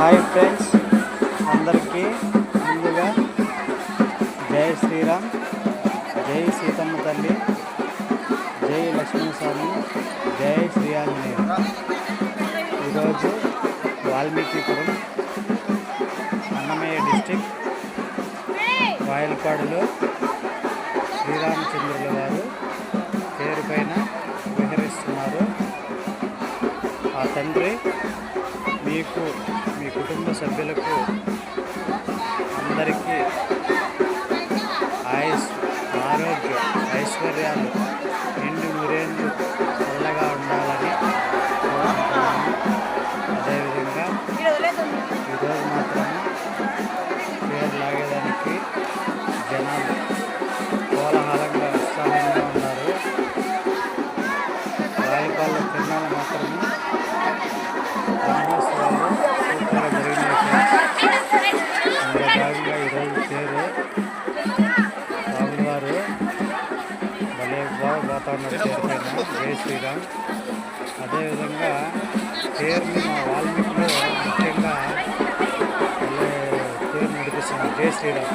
Hi friends, అందరికీ ముందుగా జై శ్రీరామ్, జై సీతమ్మ తల్లి, జై లక్ష్మణస్వామి, జై శ్రీ ఆంజనేయుడు. ఈరోజు వాల్మీకిపురం అన్నమయ్య డిస్టిక్ వాయలపాడులో శ్రీరామచంద్రుల వారు పేరుపైన విహరిస్తున్నారు. ఆ తండ్రి మీకు, మీ కుటుంబ సభ్యులకు అందరికీ ఆయుష్, ఆరోగ్య, ఐశ్వర్యాలు నిండు నూరేళ్ళు చల్లగా ఉండాలని కోరుకుంటున్నాను. అదేవిధంగా ఈరోజు మాత్రమే పేరు లాగేదానికి జనాలు కోలాహలంగా ఉత్సాహంగా ఉన్నారు. రాయపాల తిరునాళ్ళు మాత్రమే బ్రహ్మోత్సవాలు సూపర్గా జరిగినాయి. అందులో భాగంగా ఈరోజు పేరు స్వామివారు భలే బాగా పోతున్నారు పేరు పైన. జై శ్రీరామ్. అదేవిధంగా పేరుని మా వాల్మీకిలో ముఖ్యంగా పేరు నడిపిస్తున్నారు. జై శ్రీరామ్.